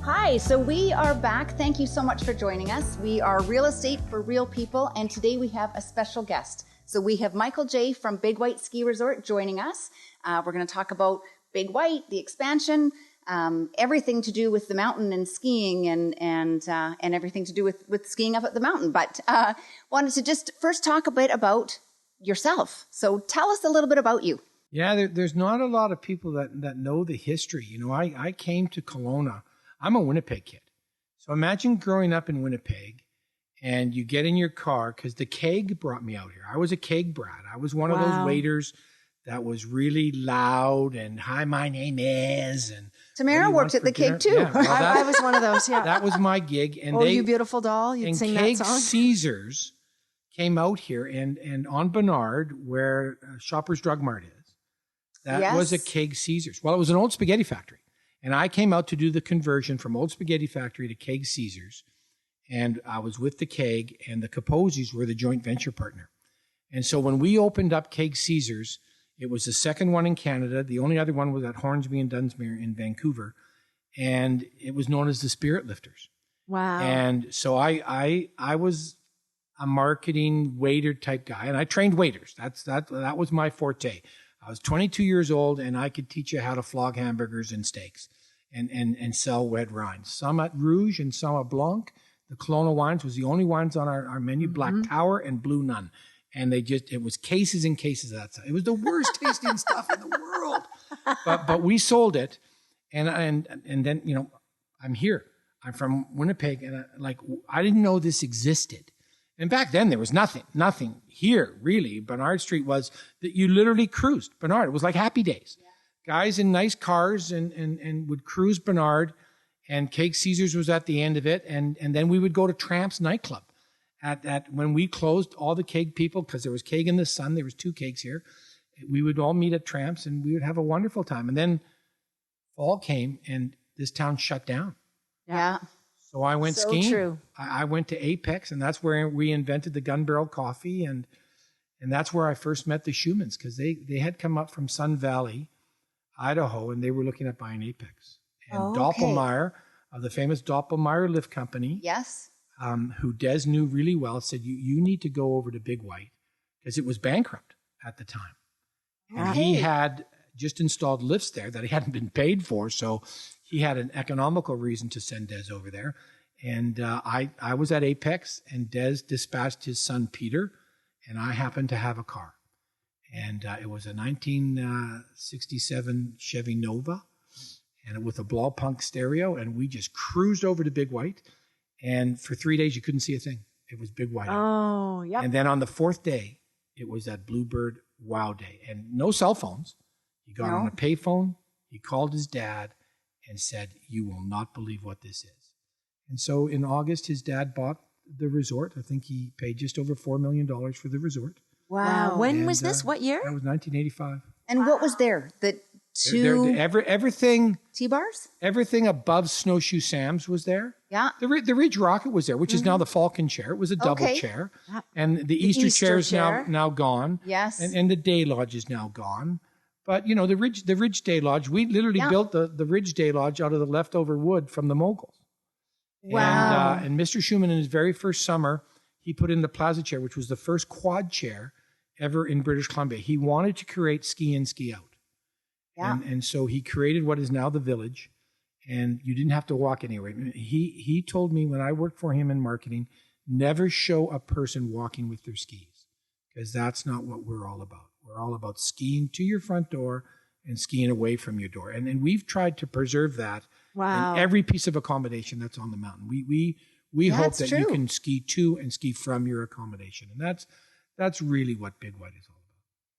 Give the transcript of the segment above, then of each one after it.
Hi, so we are back. Thank you so much for joining us. We are Real Estate for Real People, and today we have a special guest. So we have Michael J. from Big White Ski Resort joining us. We're going to talk about Big White, the expansion, everything to do with the mountain and skiing and everything to do with skiing up at the mountain. But wanted to just first talk a bit about yourself. So tell us a little bit about you. Yeah, there's not a lot of people that know the history. You know, I came to Kelowna. I'm a Winnipeg kid. So imagine growing up in Winnipeg and you get in your car because the Keg brought me out here. I was a Keg brat. I was one of those waiters that was really loud and, hi, my name is. And Tamara worked at the Keg too. Yeah, well, I was one of those, yeah. That was my gig. And You Beautiful Doll, you'd sing that song. Keg Caesars came out here and on Bernard, where Shoppers Drug Mart is, that was a Keg Caesars. Well, it was an old spaghetti factory. And I came out to do the conversion from old spaghetti factory to Keg Caesars. And I was with the Keg, and the Kaposis were the joint venture partner. And so when we opened up Keg Caesars, it was the second one in Canada. The only other one was at Hornsby and Dunsmuir in Vancouver. And it was known as the Spirit Lifters. Wow. And so I was a marketing waiter type guy, and I trained waiters. That was my forte. I was 22 years old, and I could teach you how to flog hamburgers and steaks and sell red wines. Some at Rouge and some at Blanc. The Kelowna wines was the only wines on our menu, Black Tower and Blue Nun. And it was cases and cases of that stuff. It was the worst tasting stuff in the world. But we sold it. And then, you know, I'm here. I'm from Winnipeg, and I didn't know this existed. And back then there was nothing here really. Bernard Street was that you literally cruised Bernard. It was like Happy Days. Yeah. Guys in nice cars and would cruise Bernard, and Keg Caesars was at the end of it. And then we would go to Tramps nightclub at when we closed, all the Keg people, because there was Keg in the Sun. There was 2 Kegs here. We would all meet at Tramps and we would have a wonderful time. And then fall came and this town shut down. Yeah. So I went skiing. True. I went to Apex, and that's where we invented the gun barrel coffee, and that's where I first met the Schumans, because they had come up from Sun Valley, Idaho, and they were looking at buying Apex. And Doppelmayr, of the famous Doppelmayr Lift Company, yes, who Des knew really well, said you need to go over to Big White because it was bankrupt at the time, and he had just installed lifts there that he hadn't been paid for, so he had an economical reason to send Des over there. And I was at Apex, and Des dispatched his son, Peter, and I happened to have a car. And it was a 1967 Chevy Nova, and with a Blaupunkt stereo, and we just cruised over to Big White. And for 3 days, you couldn't see a thing. It was Big White. Oh, yeah. And then on the 4th day, it was that Bluebird Wow Day. And no cell phones. He got on a payphone. He called his dad and said, "You will not believe what this is." And so in August, his dad bought the resort. I think he paid just over $4 million for the resort. Wow. When was this? What year? That was 1985. And what was there? The 2 everything T-bars? Everything above Snowshoe Sam's was there. Yeah. The Ridge Rocket was there, which is now the Falcon chair. It was a double chair. And the Easter chair is now gone. Yes. And the Day Lodge is now gone. But, you know, the Ridge Day Lodge, we literally built the Ridge Day Lodge out of the leftover wood from the Moguls. Wow. And Mr. Schumann, in his very first summer, he put in the Plaza chair, which was the first quad chair ever in British Columbia. He wanted to create ski in, ski out. Yeah. And so he created what is now the Village, and you didn't have to walk anywhere. He told me when I worked for him in marketing, never show a person walking with their skis, because that's not what we're all about. We're all about skiing to your front door and skiing away from your door. And we've tried to preserve that in every piece of accommodation that's on the mountain. We hope that you can ski to and ski from your accommodation. And that's really what Big White is all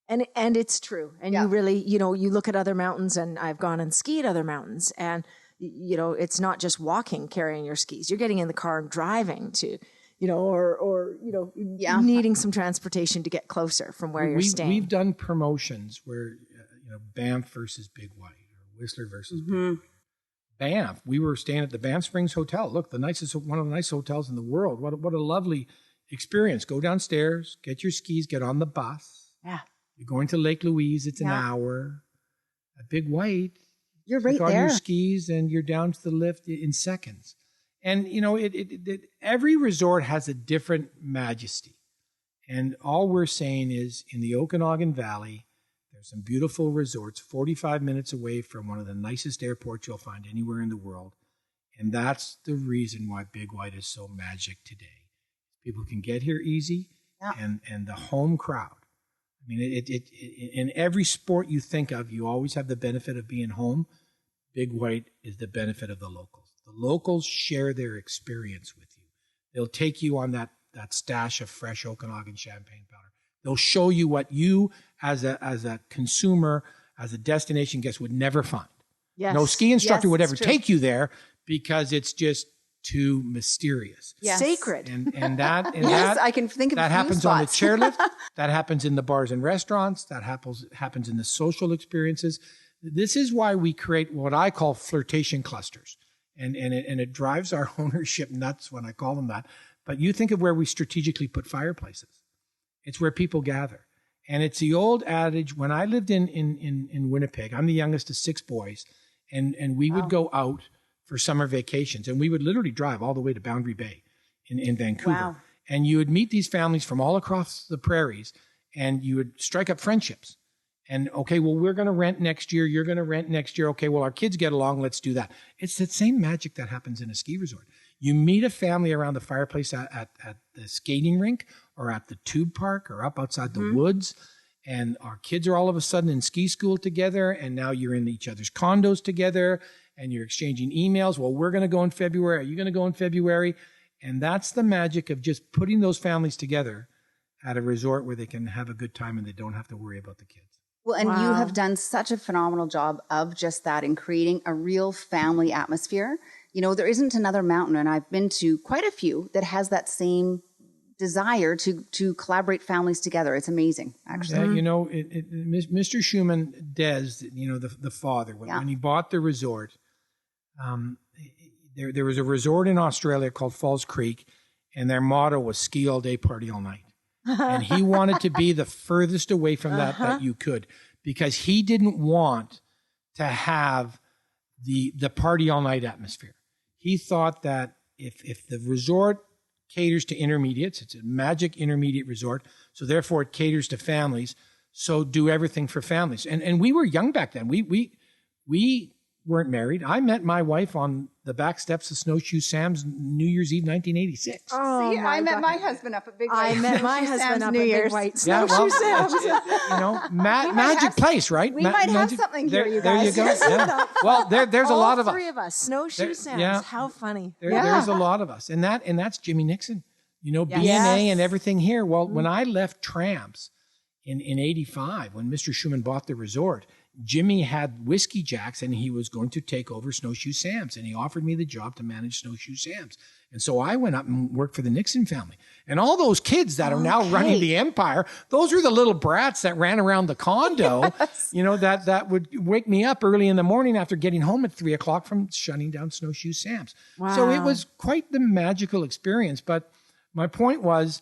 about. And it's true. And you really, you know, you look at other mountains, and I've gone and skied other mountains, and, you know, it's not just walking, carrying your skis. You're getting in the car and driving to, you know, or you know, needing some transportation to get closer from where you're staying. We've done promotions where, you know, Banff versus Big White, or Whistler versus Big White. Banff, we were staying at the Banff Springs Hotel. Look, one of the nicest hotels in the world. What a lovely experience. Go downstairs, get your skis, get on the bus. Yeah. You're going to Lake Louise. It's an hour. At Big White, You're right on there. your skis and you're down to the lift in seconds. And, every resort has a different majesty. And all we're saying is in the Okanagan Valley, there's some beautiful resorts 45 minutes away from one of the nicest airports you'll find anywhere in the world. And that's the reason why Big White is so magic today. People can get here easy, and the home crowd. I mean, in every sport you think of, you always have the benefit of being home. Big White is the benefit of the locals. The locals share their experience with you. They'll take you on that stash of fresh Okanagan champagne powder. They'll show you what you, as a consumer, as a destination guest, would never find. Yes. No ski instructor would ever take you there because it's just too mysterious. Yes. Sacred. And that I can think of that a few happens spots. on the chairlift. That happens in the bars and restaurants. That happens in the social experiences. This is why we create what I call flirtation clusters. And it drives our ownership nuts when I call them that. But you think of where we strategically put fireplaces. It's where people gather. And it's the old adage, when I lived in Winnipeg, I'm the youngest of 6 boys, and we would go out for summer vacations, and we would literally drive all the way to Boundary Bay in Vancouver. Wow. And you would meet these families from all across the prairies, and you would strike up friendships. And, okay, well, we're going to rent next year. You're going to rent next year. Okay, well, our kids get along. Let's do that. It's that same magic that happens in a ski resort. You meet a family around the fireplace at the skating rink or at the tube park or up outside the woods. And our kids are all of a sudden in ski school together. And now you're in each other's condos together and you're exchanging emails. Well, we're going to go in February. Are you going to go in February? And that's the magic of just putting those families together at a resort where they can have a good time and they don't have to worry about the kids. Well, and you have done such a phenomenal job of just that in creating a real family atmosphere. There isn't another mountain, and I've been to quite a few, that has that same desire to collaborate families together. It's amazing, actually. Mr. Schumann, the father, when he bought the resort, there was a resort in Australia called Falls Creek, and their motto was ski all day, party all night. And he wanted to be the furthest away from that you could, because he didn't want to have the party all night atmosphere. He thought that if the resort caters to intermediates, it's a magic intermediate resort, so therefore it caters to families, so do everything for families. And we were young back then. We weren't married. I met my wife on the back steps of Snowshoe Sam's New Year's Eve, 1986. Oh, see, I met my husband up at Big White. I met my husband up at Big White. Snowshoe Sam's. Magic place, right? We might have something here, you guys. There you go. Yeah. Well, there's a lot of us. All 3 of us. Snowshoe Sam's. Yeah. How funny. There's a lot of us. And that's Jimmy Nixon. B&A and everything here. Well, when I left Tramps in 85, when Mr. Schumann bought the resort, Jimmy had Whiskey Jacks and he was going to take over Snowshoe Sam's, and he offered me the job to manage Snowshoe Sam's. And so I went up and worked for the Nixon family. And all those kids that are now running the empire, those are the little brats that ran around the condo, that would wake me up early in the morning after getting home at 3 o'clock from shutting down Snowshoe Sam's. Wow. So it was quite the magical experience. But my point was,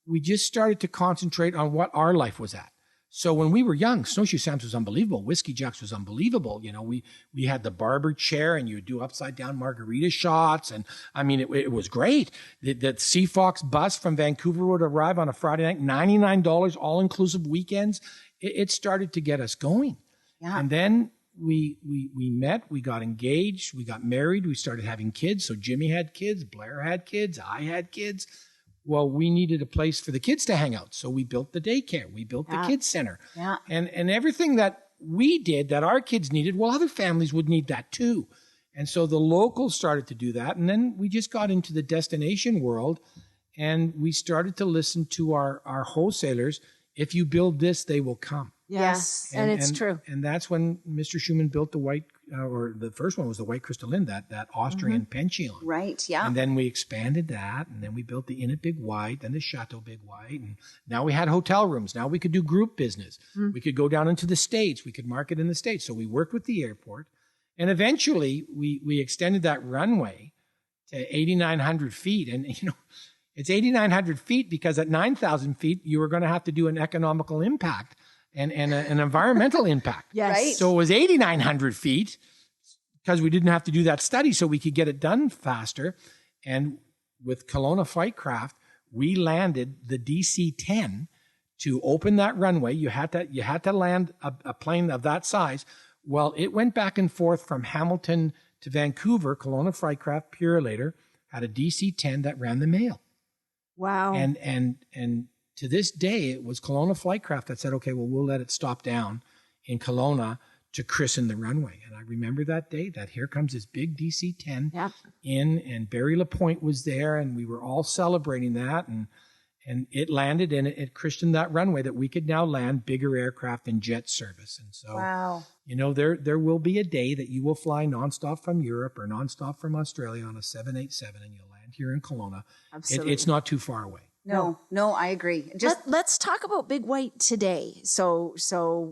we just started to concentrate on what our life was at. So when we were young, Snowshoe Sam's was unbelievable. Whiskey Jacks was unbelievable. We had the barber chair, and you would do upside down margarita shots. And I mean, it was great. The Sea Fox bus from Vancouver would arrive on a Friday night, $99, all inclusive weekends. It started to get us going. Yeah. And then we met, we got engaged, we got married, we started having kids. So Jimmy had kids, Blair had kids, I had kids. Well, we needed a place for the kids to hang out. So we built the daycare. We built the kids center. Yeah. And everything that we did that our kids needed, well, other families would need that too. And so the locals started to do that. And then we just got into the destination world, and we started to listen to our wholesalers. If you build this, they will come. Yes, and it's true. And that's when Mr. Schumann built the white, or the first one was the White Crystal Inn, that Austrian pension. Right, yeah. And then we expanded that, and then we built the Inn at Big White, then the Chateau Big White, and now we had hotel rooms. Now we could do group business. We could go down into the States. We could market in the States. So we worked with the airport, and eventually we extended that runway to 8,900 feet. And, it's 8,900 feet because at 9,000 feet, you were going to have to do an economical impact and an environmental impact. Yes. Right. So it was 8,900 feet. because we didn't have to do that study, so we could get it done faster. And with Kelowna Flightcraft, we landed the DC-10 to open that runway. You had to land a plane of that size. Well, it went back and forth from Hamilton to Vancouver. Kelowna Flightcraft, Purolator, had a DC-10 that ran the mail. Wow. And to this day, it was Kelowna Flightcraft that said, okay, well, we'll let it stop down in Kelowna to christen the runway. And I remember that day, that here comes this big DC-10 in, and Barry LaPointe was there, and we were all celebrating that. And it landed, and it christened that runway that we could now land bigger aircraft and jet service. And so, wow. You know, there will be a day that you will fly nonstop from Europe or nonstop from Australia on a 787, and you'll land here in Kelowna. Absolutely. It's not too far away. No, I agree. Let's talk about Big White today. So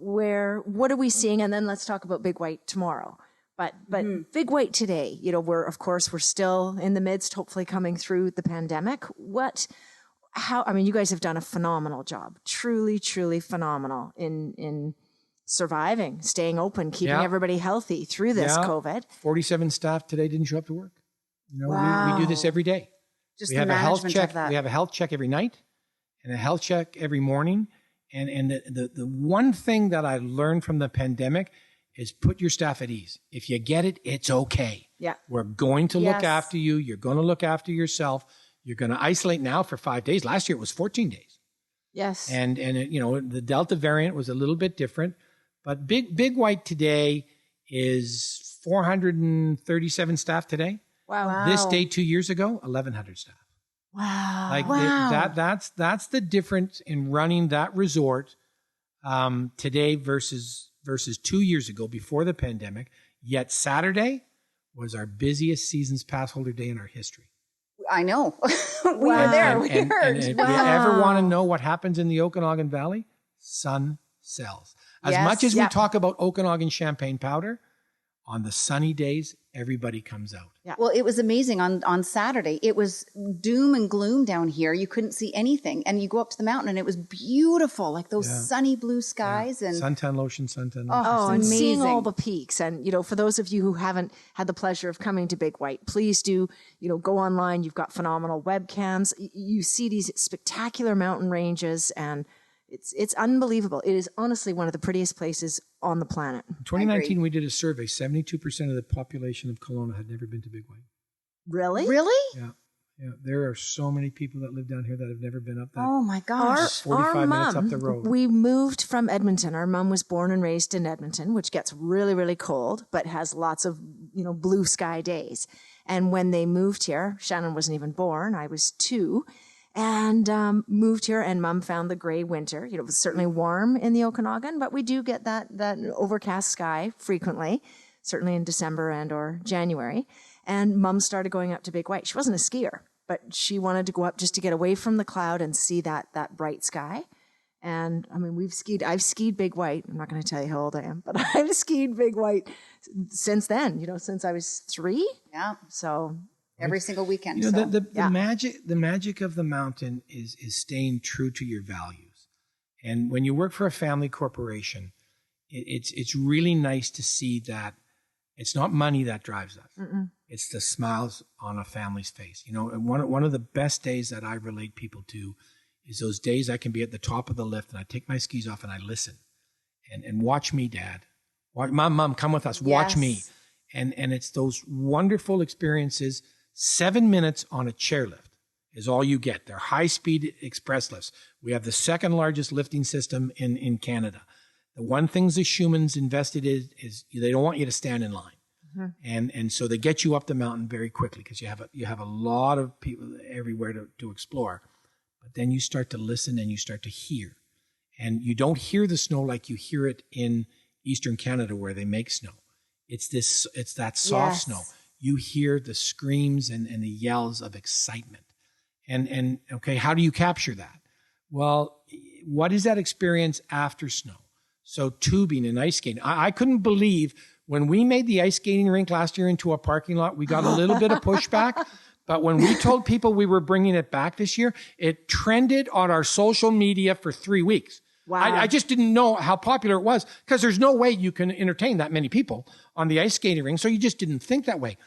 what are we seeing? And then let's talk about Big White tomorrow. But Big White today, you know, we're still in the midst, hopefully coming through the pandemic. You guys have done a phenomenal job, truly, truly phenomenal in surviving, staying open, keeping everybody healthy through this COVID. 47 staff today didn't show up to work. You know, wow. we do this every day. We have a health check. We have a health check every night and a health check every morning. And the one thing that I learned from the pandemic is put your staff at ease. If you get it, it's okay. Yeah. We're going to look after you. You're going to look after yourself. You're going to isolate now for 5 days. Last year it was 14 days. Yes. And you know, the Delta variant was a little bit different, but Big White today is 437 staff today. Wow. This day 2 years ago, 1,100 staff. Wow. Like wow. That's the difference in running that resort today versus 2 years ago before the pandemic. Yet Saturday was our busiest season's pass holder day in our history. I know. We were there. We heard. And if you ever want to know what happens in the Okanagan Valley, sun sells. As much as we talk about Okanagan champagne powder, on the sunny days, everybody comes out. Yeah. Well, it was amazing on Saturday. It was doom and gloom down here. You couldn't see anything. And you go up to the mountain and it was beautiful, like those sunny blue skies. And suntan lotion. Oh, and amazing. seeing all the peaks. And, you know, for those of you who haven't had the pleasure of coming to Big White, please do, you know, go online. You've got phenomenal webcams. You see these spectacular mountain ranges, and it's unbelievable. It is honestly one of the prettiest places on the planet. In 2019, we did a survey. 72% of the population of Kelowna had never been to Big White. Really? Yeah. There are so many people that live down here that have never been up that. Oh my gosh. 45 minutes up the road. We moved from Edmonton. Our mom was born and raised in Edmonton, which gets really, really cold, but has lots of, you know, blue sky days. And when they moved here, Shannon wasn't even born. I was 2. And moved here, and Mom found the gray winter. You know, it was certainly warm in the Okanagan, but we do get that overcast sky frequently, certainly in December and or January. And Mom started going up to Big White. She wasn't a skier, but she wanted to go up just to get away from the cloud and see that bright sky. And I mean, I've skied Big White. I'm not going to tell you how old I am, but I've skied Big White since then, you know, since I was 3. Yeah. So every single weekend. You know, the magic of the mountain is staying true to your values. And when you work for a family corporation, it's really nice to see that it's not money that drives us. Mm-mm. It's the smiles on a family's face. You know, and one of the best days that I relate people to is those days I can be at the top of the lift and I take my skis off and I listen and watch me, Dad. Mom, come with us. Watch me. And it's those wonderful experiences. 7 minutes on a chairlift is all you get. They're high-speed express lifts. We have the second largest lifting system in Canada. The one thing the Schumann's invested in is they don't want you to stand in line. Mm-hmm. And so they get you up the mountain very quickly because you have a lot of people everywhere to explore. But then you start to listen and you start to hear. And you don't hear the snow like you hear it in Eastern Canada where they make snow. It's that soft snow. You hear the screams and the yells of excitement. And okay, how do you capture that? Well, what is that experience after snow? So tubing and ice skating. I couldn't believe when we made the ice skating rink last year into a parking lot, we got a little bit of pushback. But when we told people we were bringing it back this year, it trended on our social media for 3 weeks. Wow. I just didn't know how popular it was because there's no way you can entertain that many people on the ice skating rink. So you just didn't think that way.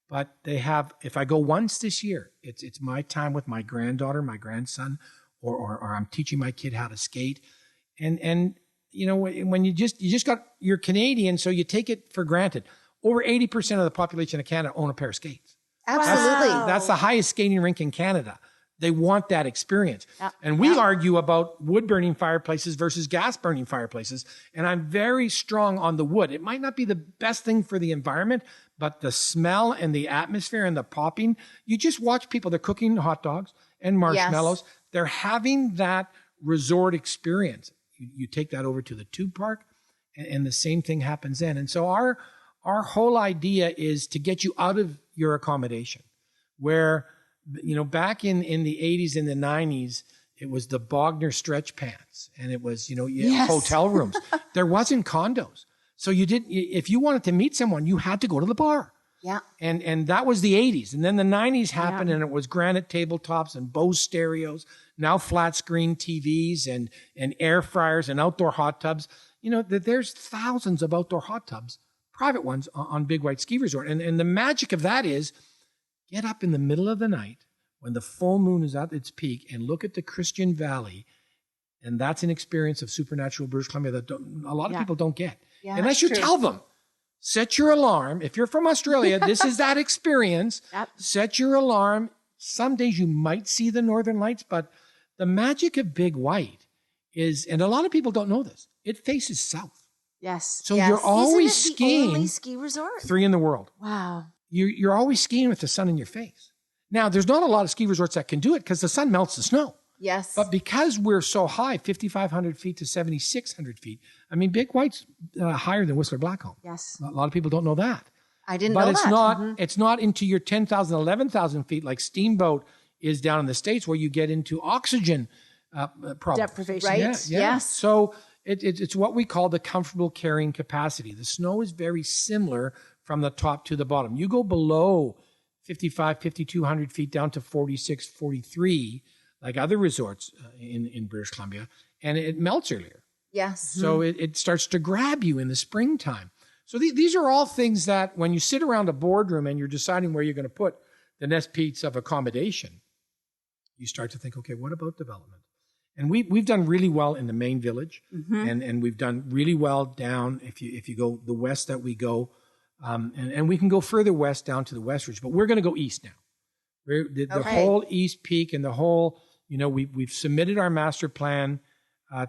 But they have, if I go once this year, it's my time with my granddaughter, my grandson, or I'm teaching my kid how to skate. And you know, when you're Canadian, so you take it for granted. Over 80% of the population of Canada own a pair of skates. Absolutely. That's the highest skating rink in Canada. They want that experience. Yeah. And we argue about wood burning fireplaces versus gas burning fireplaces. And I'm very strong on the wood. It might not be the best thing for the environment, but the smell and the atmosphere and the popping, you just watch people, they're cooking hot dogs and marshmallows. Yes. They're having that resort experience. You take that over to the tube park and the same thing happens then. And so our whole idea is to get you out of your accommodation where, you know, back in the 80s and the 90s, it was the Bogner stretch pants and it was, you know, hotel rooms. There wasn't condos. So if you wanted to meet someone, you had to go to the bar. Yeah. And that was the 80s. And then the 90s happened and it was granite tabletops and Bose stereos, now flat screen TVs and air fryers and outdoor hot tubs. You know, there's thousands of outdoor hot tubs, private ones on Big White Ski Resort. And the magic of that is get up in the middle of the night when the full moon is at its peak and look at the Christian Valley. And that's an experience of supernatural British Columbia that a lot of people don't get. Yeah, unless you tell them, set your alarm. If you're from Australia, this is that experience. Yep. Set your alarm. Some days you might see the Northern Lights, but the magic of Big White is, and a lot of people don't know this, it faces south. Yes. So you're always skiing. Only ski resort? 3 in the world. Wow. You're always skiing with the sun in your face. Now, there's not a lot of ski resorts that can do it because the sun melts the snow. Yes. But because we're so high, 5,500 feet to 7,600 feet, I mean, Big White's higher than Whistler Blackcomb. Yes. A lot of people don't know that. I didn't know that. But it's not into your 10,000, 11,000 feet like Steamboat is down in the States where you get into oxygen problems. Deprivation. Right? Yeah. Yes. So it's what we call the comfortable carrying capacity. The snow is very similar from the top to the bottom. You go below 5,200 feet down to 46, 43, like other resorts in British Columbia, and it melts earlier. Yes. So it starts to grab you in the springtime. So these are all things that when you sit around a boardroom and you're deciding where you're going to put the next piece of accommodation, you start to think, okay, what about development? And we've done really well in the main village, and we've done really well down if you go the west that we go, and we can go further west down to the West Ridge, but we're going to go east now. The whole East Peak and the whole, you know, we've submitted our master plan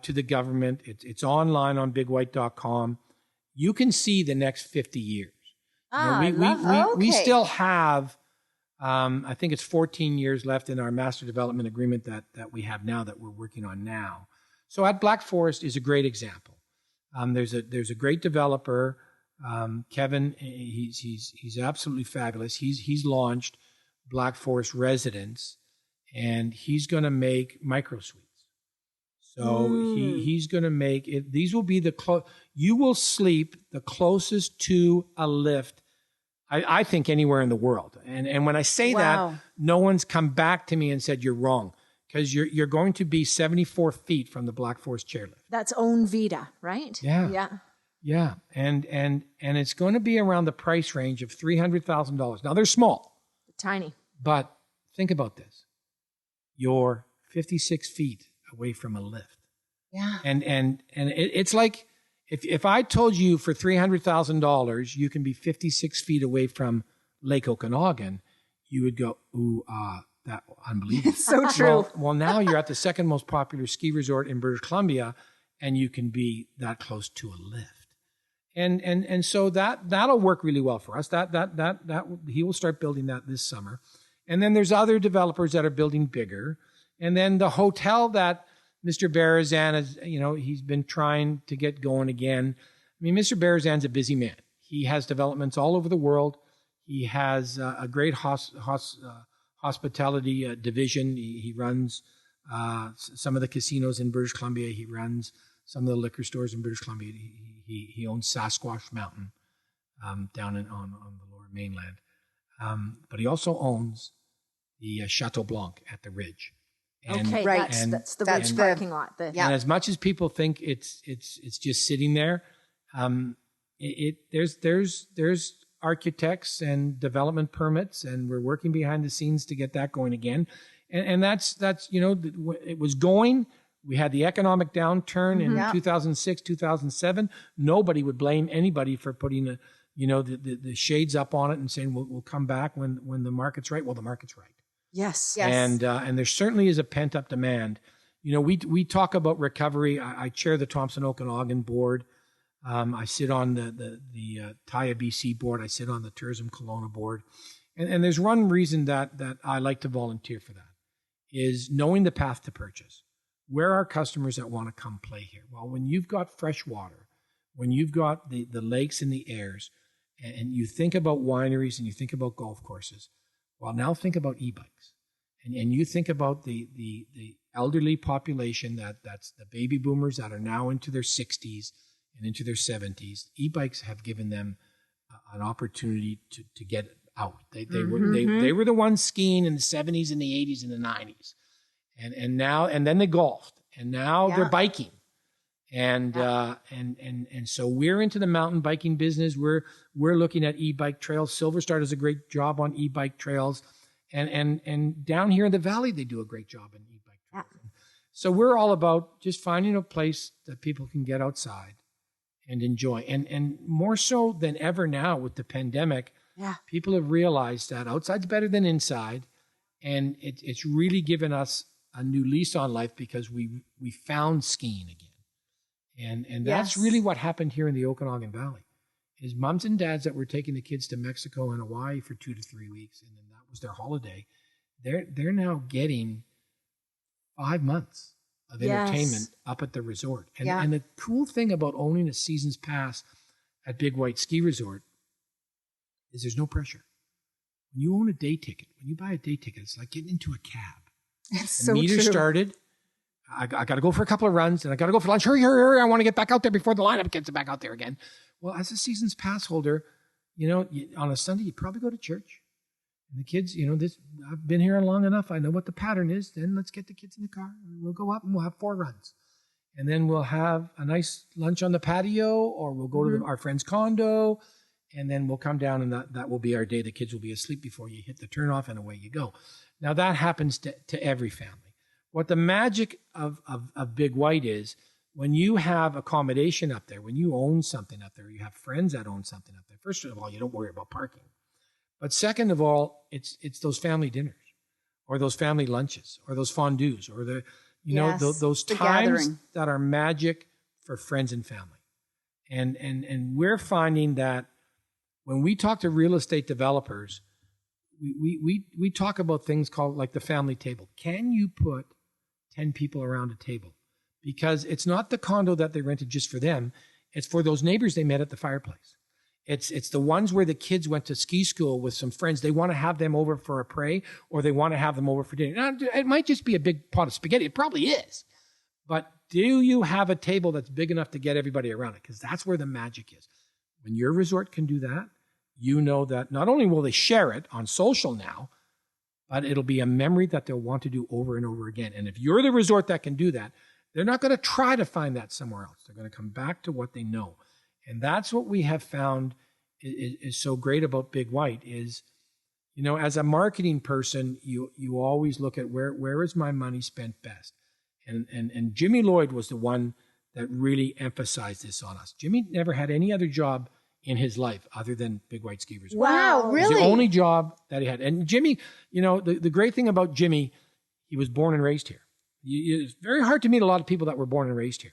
to the government. It's online on bigwhite.com. You can see the next 50 years. We still have, I think it's 14 years left in our master development agreement that we have now that we're working on now. So at Black Forest is a great example. There's a great developer, Kevin. He's absolutely fabulous. He's launched Black Forest Residence, and he's going to make micro suites. So he's going to make it. These will be you will sleep the closest to a lift, I think, anywhere in the world. And when I say that, no one's come back to me and said you're wrong, because you're going to be 74 feet from the Black Forest chairlift. That's Own Vita, right? Yeah. And it's going to be around the price range of $300,000. Now they're small, tiny, but think about this: you're 56 feet away from a lift. Yeah. And it's like if I told you for $300,000 you can be 56 feet away from Lake Okanagan, you would go, ooh, that unbelievable. So true. Well, now you're at the second most popular ski resort in British Columbia, and you can be that close to a lift. And so that'll work really well for us. That he will start building that this summer. And then there's other developers that are building bigger. And then the hotel that Mr. Berezan is, you know, he's been trying to get going again. I mean, Mr. Berezan's a busy man. He has developments all over the world. He has a great hospitality division. He runs some of the casinos in British Columbia. He runs some of the liquor stores in British Columbia. He owns Sasquatch Mountain down on the Lower Mainland. But he also owns the Chateau Blanc at the Ridge. And, Okay, Right. that's the That's Ridge the- parking lot. Yeah. And as much as people think it's just sitting there, there's architects and development permits, and we're working behind the scenes to get that going again. And that's it was going. We had the economic downturn in 2006, 2007. Nobody would blame anybody for putting the shades up on it and saying we'll come back when the market's right. Well, the market's right. Yes. Yes. And there certainly is a pent up demand. We talk about recovery. I chair the Thompson Okanagan board. I sit on the Taya BC board. I sit on the Tourism Kelowna board. And there's one reason that I like to volunteer for that is knowing the path to purchase. Where are customers that want to come play here? Well, when you've got fresh water, when you've got the lakes and the airs, and you think about wineries and you think about golf courses, well, now think about e-bikes. And you think about the elderly population that's the baby boomers that are now into their 60s and into their 70s. E-bikes have given them an opportunity to get out. They were the ones skiing in the 70s and the 80s and the 90s. And then they golfed, and now they're biking. And so we're into the mountain biking business. We're looking at e-bike trails. Silverstar does a great job on e-bike trails. And down here in the valley, they do a great job on e-bike trails. So we're all about just finding a place that people can get outside and enjoy. And more so than ever now with the pandemic, people have realized that outside's better than inside. And it's really given us a new lease on life because we found skiing again. And that's really what happened here in the Okanagan Valley. Is moms and dads that were taking the kids to Mexico and Hawaii for 2 to 3 weeks, and then that was their holiday. They're now getting 5 months of entertainment up at the resort. And the cool thing about owning a season's pass at Big White Ski Resort is there's no pressure. When you own a day ticket, when you buy a day ticket, it's like getting into a cab. It's the so meter true. started. I got to go for a couple of runs, and I got to go for lunch. Hurry, hurry, hurry. I want to get back out there before the lineup gets back out there again. Well, as a season's pass holder, on a Sunday, you probably go to church. And the kids, I've been here long enough. I know what the pattern is. Then let's get the kids in the car. We'll go up and we'll have 4 runs. And then we'll have a nice lunch on the patio, or we'll go to our friend's condo, and then we'll come down, and that will be our day. The kids will be asleep before you hit the turnoff, and away you go. Now, that happens to every family. What the magic of Big White is, when you have accommodation up there, when you own something up there, you have friends that own something up there. First of all, you don't worry about parking. But second of all, it's those family dinners, or those family lunches, or those fondues, or those times gathering that are magic for friends and family. And we're finding that when we talk to real estate developers, we talk about things called like the family table. Can you put 10 people around a table? Because it's not the condo that they rented just for them. It's for those neighbors they met at the fireplace. It's the ones where the kids went to ski school with some friends. They want to have them over for a pray, or they want to have them over for dinner. Now, it might just be a big pot of spaghetti. It probably is. But do you have a table that's big enough to get everybody around it? Because that's where the magic is. When your resort can do that, you know that not only will they share it on social now, but it'll be a memory that they'll want to do over and over again. And if you're the resort that can do that, they're not going to try to find that somewhere else. They're going to come back to what they know. And that's what we have found is so great about Big White is, as a marketing person, you always look at where is my money spent best. And Jimmy Lloyd was the one that really emphasized this on us. Jimmy never had any other job in his life other than Big White Ski Resort. Wow, really? It was the only job that he had. And Jimmy, the great thing about Jimmy, he was born and raised here. It's very hard to meet a lot of people that were born and raised here.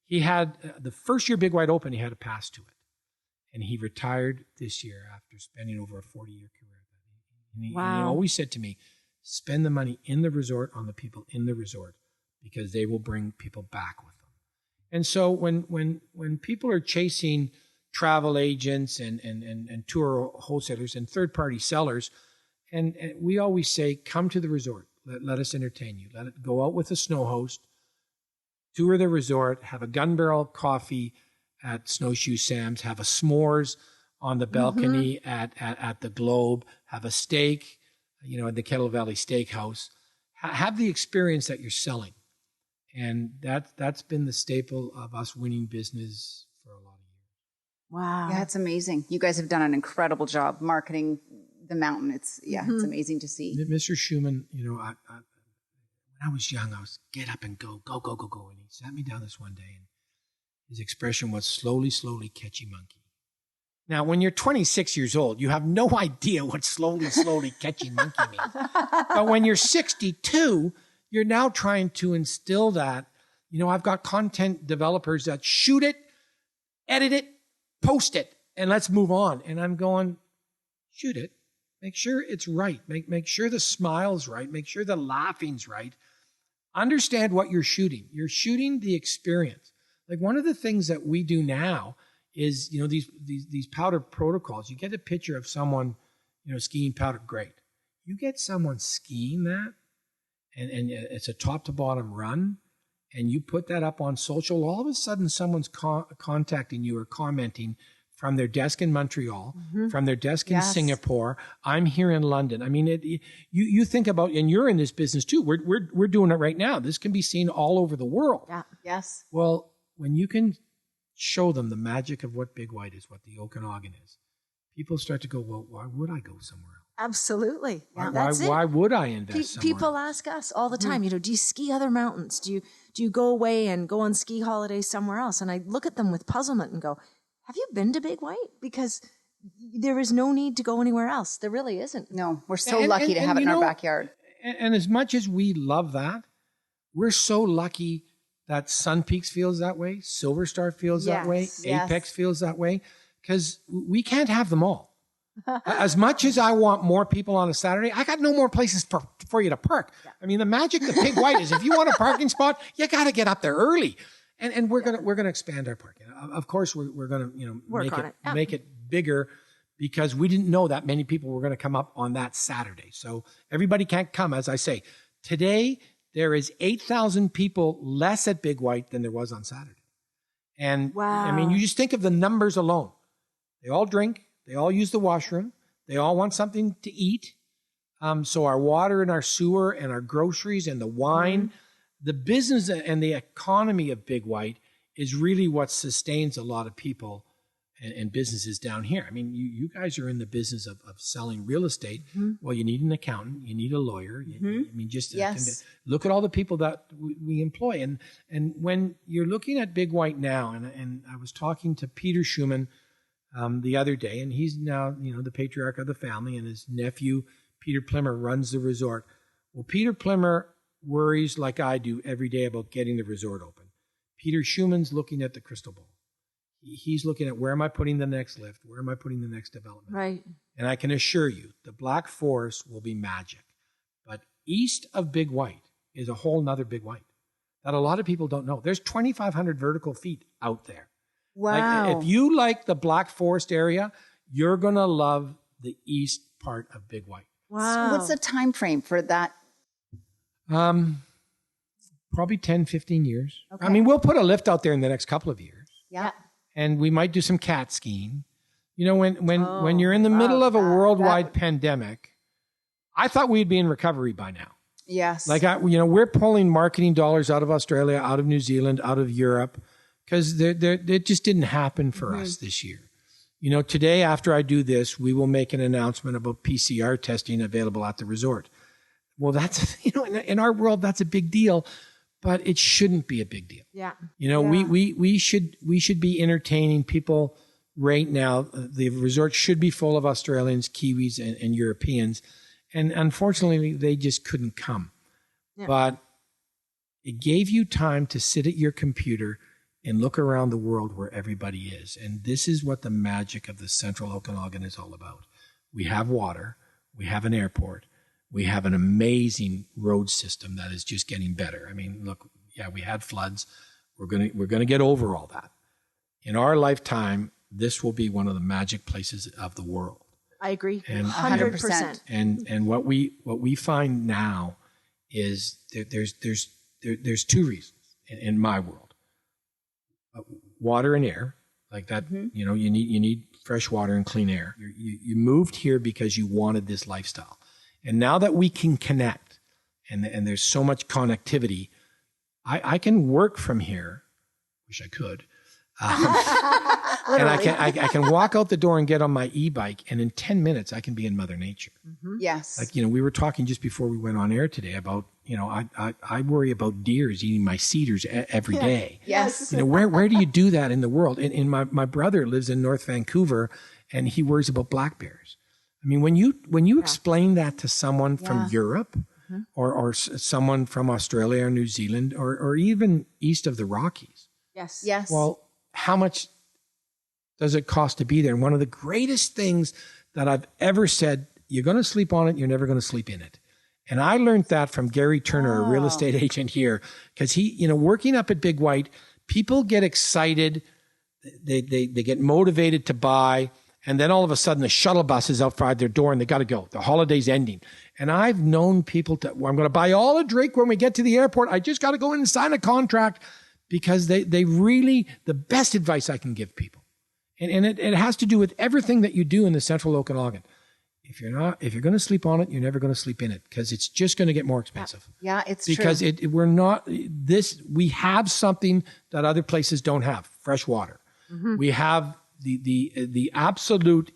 He had, the first year Big White opened, he had a pass to it. And he retired this year after spending over a 40-year career. And he always said to me, spend the money in the resort on the people in the resort, because they will bring people back with them. And so when people are chasing travel agents and tour wholesalers and third-party sellers, and we always say, come to the resort. Let us entertain you. Let it go out with a snow host, tour the resort, have a gun barrel coffee at Snowshoe Sam's, have a s'mores on the balcony at the Globe, have a steak, at the Kettle Valley Steakhouse, have the experience that you're selling. And that's been the staple of us winning business for a lot of years. Wow. Yeah, it's amazing. You guys have done an incredible job marketing the mountain. It's amazing to see. Mr. Schumann, when I was young, I was get up and go. And he sat me down this one day, and his expression was slowly, slowly, catchy monkey. Now, when you're 26 years old, you have no idea what slowly, slowly, catchy monkey means. But when you're 62, you're now trying to instill that. I've got content developers that shoot it, edit it, post it, and let's move on. And I'm going, shoot it. Make sure it's right. Make sure the smile's right. Make sure the laughing's right. Understand what you're shooting. You're shooting the experience. Like one of the things that we do now is, these powder protocols. You get a picture of someone, skiing powder, great. You get someone skiing that, and it's a top to bottom run, and you put that up on social, all of a sudden someone's contacting you or commenting from their desk in Montreal, from their desk in Singapore. I'm here in London. I mean, you think about, and you're in this business too. We're doing it right now. This can be seen all over the world. Yeah. Yes. Well, when you can show them the magic of what Big White is, what the Okanagan is, people start to go, well, why would I go somewhere else? Absolutely. Yeah, why would I invest somewhere People else? ask us all the time, do you ski other mountains? Do you go away and go on ski holidays somewhere else? And I look at them with puzzlement and go, have you been to Big White? Because there is no need to go anywhere else. There really isn't. No, we're so lucky to have it in our backyard. And as much as we love that, we're so lucky that Sun Peaks feels that way, Silver Star feels that way, Apex feels that way, because we can't have them all. As much as I want more people on a Saturday, I got no more places for you to park. Yeah. I mean, the magic of Big White is if you want a parking spot, you got to get up there early. And we're gonna expand our parking. Of course, we're gonna make it bigger, because we didn't know that many people were going to come up on that Saturday. So everybody can't come. As I say, today there is 8,000 people less at Big White than there was on Saturday. And wow. I mean, you just think of the numbers alone. They all drink. They all use the washroom. They all want something to eat. So our water and our sewer and our groceries and the wine, the business and the economy of Big White is really what sustains a lot of people and businesses down here. I mean, you guys are in the business of selling real estate. Well, you need an accountant. You need a lawyer. Look at all the people that we employ. And when you're looking at Big White now, and I was talking to Peter Schumann the other day, and he's now, the patriarch of the family, and his nephew, Peter Plimmer, runs the resort. Well, Peter Plimmer worries like I do every day about getting the resort open. Peter Schumann's looking at the crystal ball. He's looking at, where am I putting the next lift? Where am I putting the next development? Right. And I can assure you, the Black Forest will be magic. But east of Big White is a whole nother Big White that a lot of people don't know. There's 2,500 vertical feet out there. Wow. Like, if you like the Black Forest area, you're going to love the east part of Big White. Wow. So what's the time frame for that? Probably 10, 15 years. Okay. I mean, we'll put a lift out there in the next couple of years. Yeah. And we might do some cat skiing. When you're in the middle of a worldwide pandemic, I thought we'd be in recovery by now. Yes. Like, we're pulling marketing dollars out of Australia, out of New Zealand, out of Europe, because it just didn't happen for us this year. Today, after I do this, we will make an announcement about PCR testing available at the resort. Well, that's, in our world, that's a big deal, but it shouldn't be a big deal. Yeah. We should be entertaining people right now. The resort should be full of Australians, Kiwis, and Europeans. And unfortunately, they just couldn't come. Yeah. But it gave you time to sit at your computer and look around the world where everybody is. And this is what the magic of the Central Okanagan is all about. We have water. We have an airport. We have an amazing road system that is just getting better. I mean, look, we had floods. We're gonna get over all that. In our lifetime, this will be one of the magic places of the world. I agree, and 100%. And what we find now is there's two reasons in my world: water and air, like that. You need fresh water and clean air. You moved here because you wanted this lifestyle. And now that we can connect, and there's so much connectivity. I can work from here. Wish I could. And I can walk out the door and get on my e-bike, and in 10 minutes I can be in Mother Nature. Mm-hmm. Yes. Like, we were talking just before we went on air today about, I worry about deers eating my cedars every day. Yes. Where do you do that in the world? And my brother lives in North Vancouver, and he worries about black bears. I mean, when you explain that to someone from Europe or someone from Australia or New Zealand or even east of the Rockies. Yes. Yes. Well, how much does it cost to be there? And one of the greatest things that I've ever said, you're going to sleep on it, you're never going to sleep in it. And I learned that from Gary Turner, a real estate agent here, because he, working up at Big White, people get excited, they get motivated to buy, and then all of a sudden the shuttle bus is outside their door and they got to go. The holiday's ending. And I've known people I'm going to buy all a drink when we get to the airport. I just got to go in and sign a contract. Because they really, the best advice I can give people. And it has to do with everything that you do in the central Okanagan. If you're going to sleep on it, you're never going to sleep in it because it's just going to get more expensive. Yeah, it's because true. We have something that other places don't have, fresh water. Mm-hmm. We have the absolute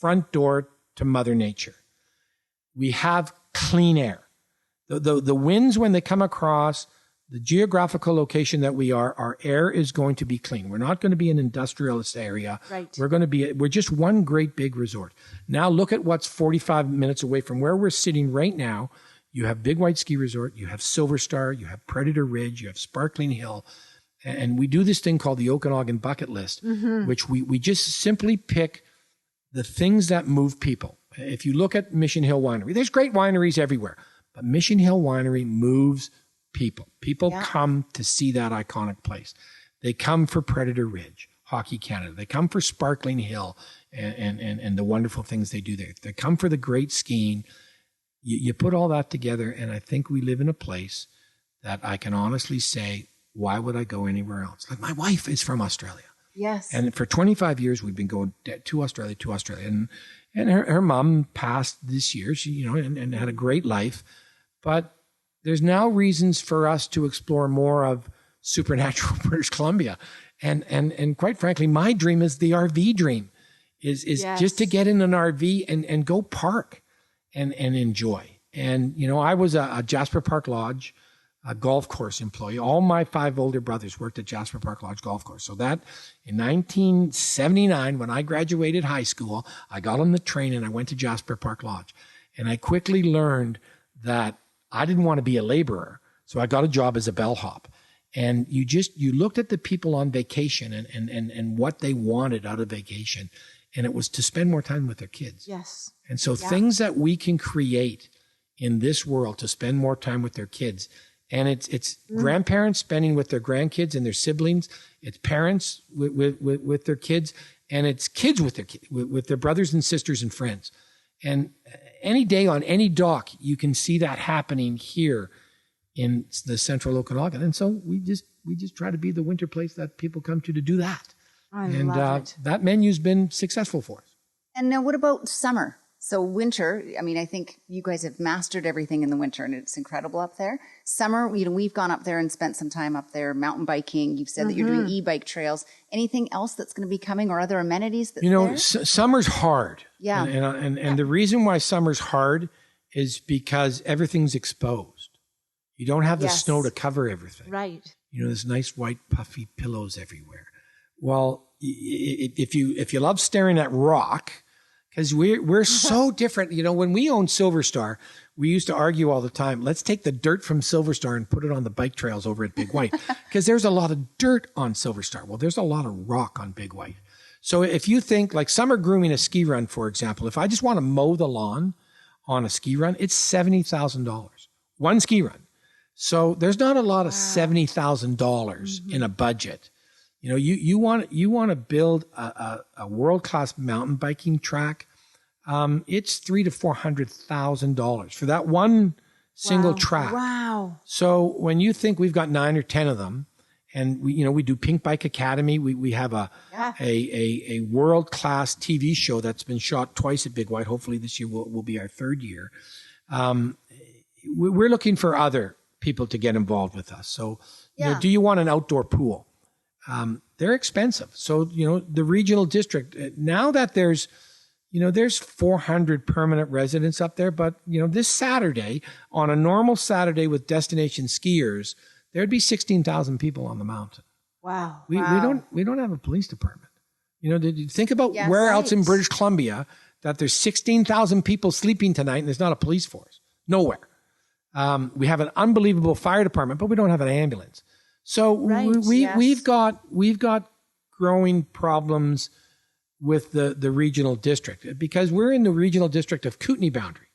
front door to Mother Nature. We have clean air. The winds, when they come across the geographical location that we are, our air is going to be clean. We're not going to be an industrialist area. Right. We're just one great big resort. Now look at what's 45 minutes away from where we're sitting right now. You have Big White Ski Resort, you have Silver Star, you have Predator Ridge, you have Sparkling Hill. And we do this thing called the Okanagan Bucket List, which we just simply pick the things that move people. If you look at Mission Hill Winery, there's great wineries everywhere, but Mission Hill Winery moves people. People come to see that iconic place. They come for Predator Ridge, Hockey Canada. They come for Sparkling Hill and the wonderful things they do there. They come for the great skiing. You put all that together, and I think we live in a place that I can honestly say, why would I go anywhere else? Like, my wife is from Australia. Yes. And for 25 years, we've been going to Australia. And her mom passed this year, she, and had a great life. But there's now reasons for us to explore more of supernatural British Columbia. And quite frankly, my dream is the RV dream, is just to get in an RV and go park and enjoy. And, I was a Jasper Park Lodge, a golf course employee. All my 5 older brothers worked at Jasper Park Lodge Golf Course. So that in 1979, when I graduated high school, I got on the train and I went to Jasper Park Lodge. And I quickly learned that I didn't want to be a laborer, so I got a job as a bellhop. And you looked at the people on vacation and what they wanted out of vacation, and it was to spend more time with their kids. Yes. And so things that we can create in this world to spend more time with their kids, and it's grandparents spending with their grandkids and their siblings, it's parents with their kids, and it's kids with their brothers and sisters and friends. And any day on any dock, you can see that happening here in the central Okanagan. And so we just try to be the winter place that people come to do that. I love it. That menu's been successful for us. And now what about summer? So winter, I mean, I think you guys have mastered everything in the winter and it's incredible up there. Summer, we've gone up there and spent some time up there mountain biking. You've said that you're doing e-bike trails. Anything else that's going to be coming or other amenities that's there? Summer's hard. Yeah. And the reason why summer's hard is because everything's exposed. You don't have the snow to cover everything. Right. There's nice white puffy pillows everywhere. Well, if you love staring at rock, because we're so different. When we owned Silver Star, we used to argue all the time, let's take the dirt from Silver Star and put it on the bike trails over at Big White. Because there's a lot of dirt on Silver Star. Well, there's a lot of rock on Big White. So if you think like summer grooming a ski run, for example, if I just want to mow the lawn on a ski run, it's $70,000. One ski run. So there's not a lot of $70,000 in a budget. You want to build a world-class mountain biking track. It's $300,000 to $400,000 for that one single track. Wow. So when you think we've got 9 or 10 of them, and we do Pink Bike Academy, we have a world-class TV show that's been shot twice at Big White. Hopefully this year will be our 3rd year. we're looking for other people to get involved with us. So, do you want an outdoor pool? They're expensive. So, the regional district, now that there's 400 permanent residents up there, but, this Saturday, on a normal Saturday with destination skiers, there'd be 16,000 people on the mountain. Wow. We don't have a police department. Think about where else in British Columbia that there's 16,000 people sleeping tonight and there's not a police force. Nowhere. We have an unbelievable fire department, but we don't have an ambulance. So we've got growing problems with the regional district because we're in the regional district of Kootenay boundary.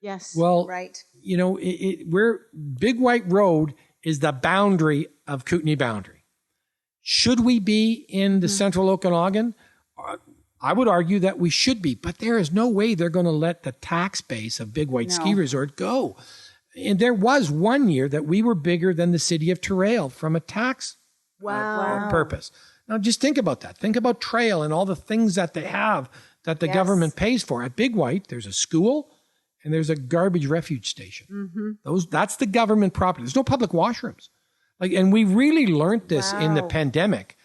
Yes. Well, we're Big White Road is the boundary of Kootenay boundary. Should we be in the central Okanagan? I would argue that we should be, but there is no way they're going to let the tax base of Big White Ski Resort go. And there was one year that we were bigger than the city of Terrail from a tax purpose. Now, just think about that. Think about Trail and all the things that they have that the government pays for. At Big White, there's a school and there's a garbage refuge station. That's the government property. There's no public washrooms. And we really learned this in the pandemic.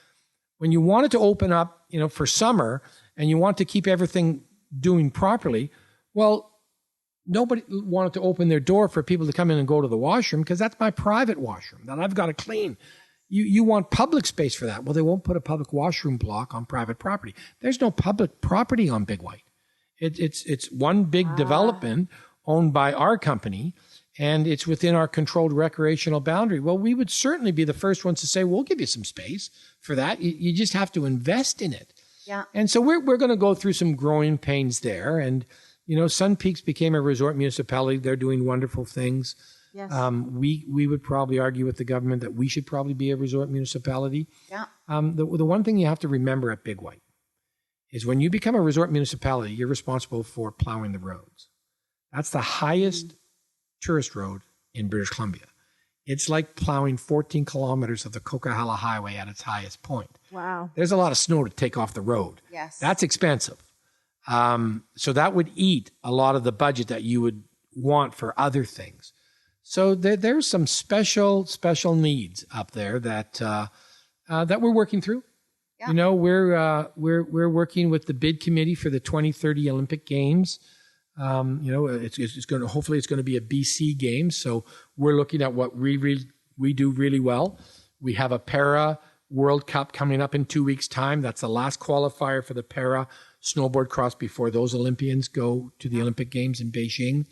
When you wanted to open up, for summer and you want to keep everything doing properly, well, nobody wanted to open their door for people to come in and go to the washroom because that's my private washroom that I've got to clean. You want public space for that. Well, they won't put a public washroom block on private property. There's no public property on Big White. It's one big development owned by our company, and it's within our controlled recreational boundary. Well, we would certainly be the first ones to say, we'll give you some space for that. You just have to invest in it. Yeah. And so we're going to go through some growing pains there. And, Sun Peaks became a resort municipality. They're doing wonderful things. Yes. We would probably argue with the government that we should probably be a resort municipality. Yeah. The one thing you have to remember at Big White is when you become a resort municipality, you're responsible for plowing the roads. That's the highest tourist road in British Columbia. It's like plowing 14 kilometers of the Coquihalla Highway at its highest point. Wow. There's a lot of snow to take off the road. Yes. That's expensive. So that would eat a lot of the budget that you would want for other things. So there's some special needs up there that we're working through. Yeah. We're working with the bid committee for the 2030 Olympic Games. It's going to hopefully it's going to be a BC game. So we're looking at what we do really well. We have a Para World Cup coming up in 2 weeks' time. That's the last qualifier for the Para snowboard cross before those Olympians go to the Olympic Games in Beijing.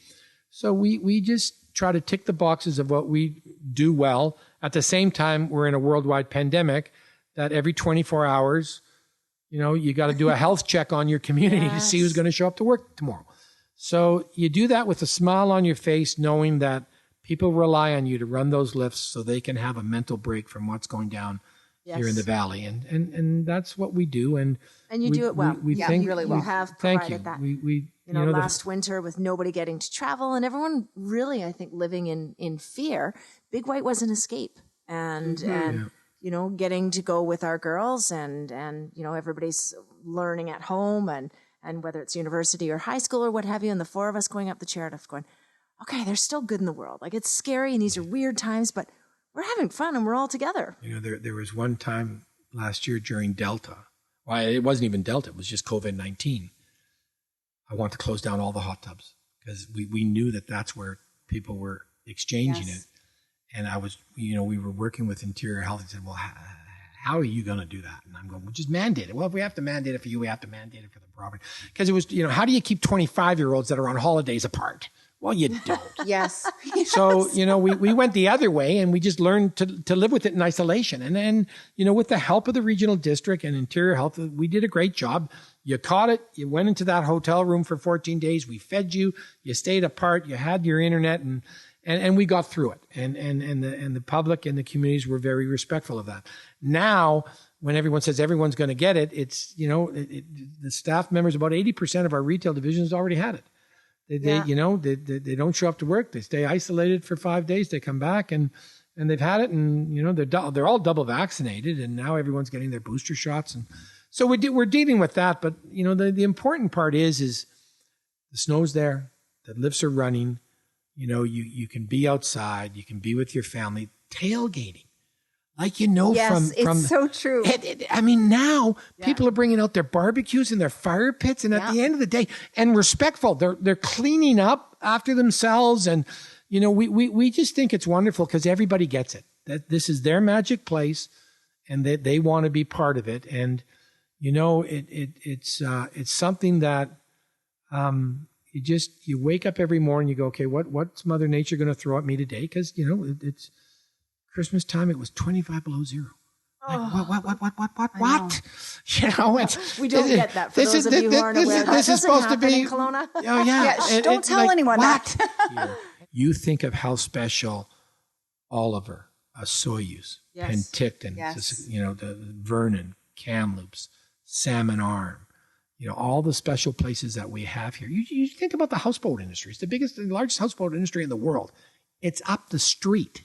So we just try to tick the boxes of what we do well. At the same time, we're in a worldwide pandemic that every 24 hours, you got to do a health check on your community to see who's going to show up to work tomorrow. So you do that with a smile on your face, knowing that people rely on you to run those lifts so they can have a mental break from what's going down here in the valley. And that's what we do. And you do it well. We think really well. You have provided that. We last winter with nobody getting to travel and everyone really, I think, living in fear, Big White was an escape. And getting to go with our girls and everybody's learning at home and whether it's university or high school or what have you, and the four of us going up the chair going, okay, there's still good in the world. Like, it's scary and these are weird times, but we're having fun and we're all together. There was one time last year during Delta. Well, it wasn't even Delta. It was just COVID-19. I wanted to close down all the hot tubs because we knew that that's where people were exchanging it. And I was, we were working with Interior Health and said, well, how are you going to do that? And I'm going, well, just mandate it. Well, if we have to mandate it for you, we have to mandate it for the property. Because it was, how do you keep 25-year-olds that are on holidays apart? Well, you don't. Yes. So, we went the other way and we just learned to live with it in isolation. And then, with the help of the regional district and Interior Health, we did a great job. You caught it. You went into that hotel room for 14 days. We fed you. You stayed apart. You had your internet and we got through it. And the public and the communities were very respectful of that. Now, when everyone says everyone's going to get it, it's, the staff members, about 80% of our retail divisions already had it. They don't show up to work. They stay isolated for 5 days. They come back and they've had it, and they're all double vaccinated, and now everyone's getting their booster shots, and so we're dealing with that. But the important part is the snow's there, the lifts are running, you can be outside, you can be with your family, tailgating. Like, yes, from it's so true. Now people are bringing out their barbecues and their fire pits, and at the end of the day, and respectful, they're cleaning up after themselves, and we just think it's wonderful because everybody gets it, that this is their magic place, and that they want to be part of it, and it's something that you wake up every morning, you go, okay, what's Mother Nature going to throw at me today? Because it's Christmas time, it was 25 below zero. Like, what? We don't get that. For those of you who aren't aware, this is supposed to be in Kelowna. Oh yeah, don't tell anyone that. You think of how special Oliver, Soyuz, Penticton, the Vernon, Kamloops, Salmon Arm, all the special places that we have here. You think about the houseboat industry. It's the largest houseboat industry in the world. It's up the street.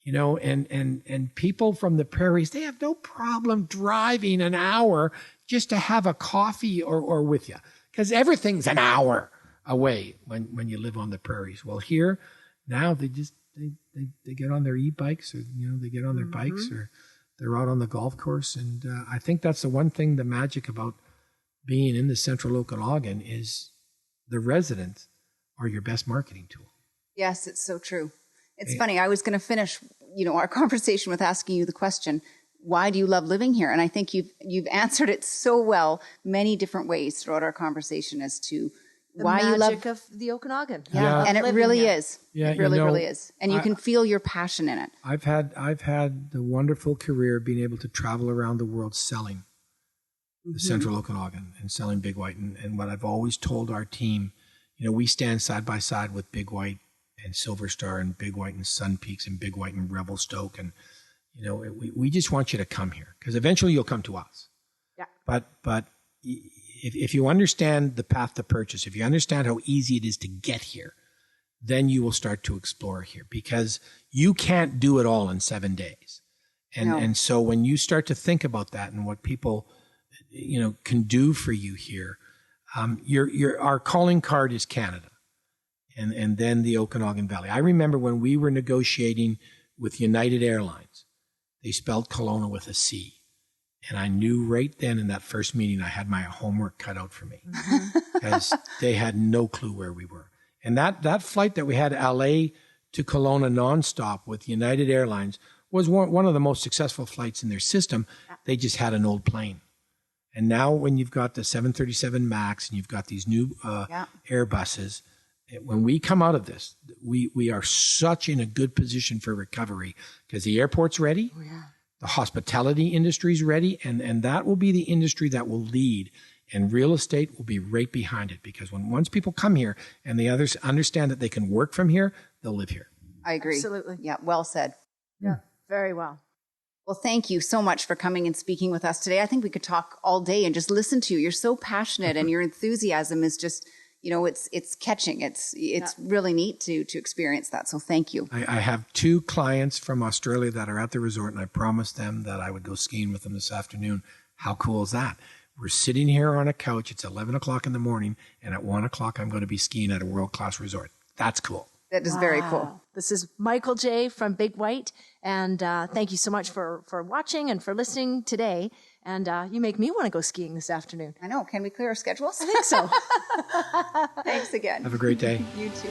And people from the prairies, they have no problem driving an hour just to have a coffee or with you, because everything's an hour away when you live on the prairies. Well, here now they get on their e-bikes, or they get on their bikes, or they're out on the golf course. And I think that's the one thing, the magic about being in the central Okanagan, is the residents are your best marketing tool. Yes, it's so true. It's funny. I was going to finish, our conversation with asking you the question, why do you love living here? And I think you've answered it so well, many different ways throughout our conversation as to why you love the magic of the Okanagan. Yeah, and it really is. Yeah, it really is. And you can feel your passion in it. I've had the wonderful career of being able to travel around the world selling the central Okanagan and selling Big White. And what I've always told our team, we stand side by side with Big White and Silver Star and Big White and Sun Peaks and Big White and Revelstoke. And, we just want you to come here, because eventually you'll come to us. Yeah. But if you understand the path to purchase, if you understand how easy it is to get here, then you will start to explore here, because you can't do it all in 7 days. And so when you start to think about that and what people, can do for you here, our calling card is Canada. And then the Okanagan Valley. I remember when we were negotiating with United Airlines, they spelled Kelowna with a C. And I knew right then in that first meeting, I had my homework cut out for me, because they had no clue where we were. And that flight that we had, LA to Kelowna nonstop with United Airlines, was one of the most successful flights in their system. They just had an old plane. And now when you've got the 737 MAX and you've got these new Airbuses, when we come out of this, we are such in a good position for recovery, because the airport's ready, the hospitality industry's ready, and that will be the industry that will lead, and real estate will be right behind it, because once people come here and they others understand that they can work from here, they'll live here. I agree. Absolutely. Yeah, well said. Yeah, very well. Well, thank you so much for coming and speaking with us today. I think we could talk all day and just listen to you. You're so passionate, and your enthusiasm is just... it's catching. It's really neat to experience that. So thank you. I have 2 clients from Australia that are at the resort, and I promised them that I would go skiing with them this afternoon. How cool is that? We're sitting here on a couch. It's 11 o'clock in the morning, and at 1 o'clock, I'm going to be skiing at a world-class resort. That's cool. That is very cool. This is Michael J. from Big White, and thank you so much for watching and for listening today. And you make me want to go skiing this afternoon. I know. Can we clear our schedules? I think so. Thanks again. Have a great day. You too.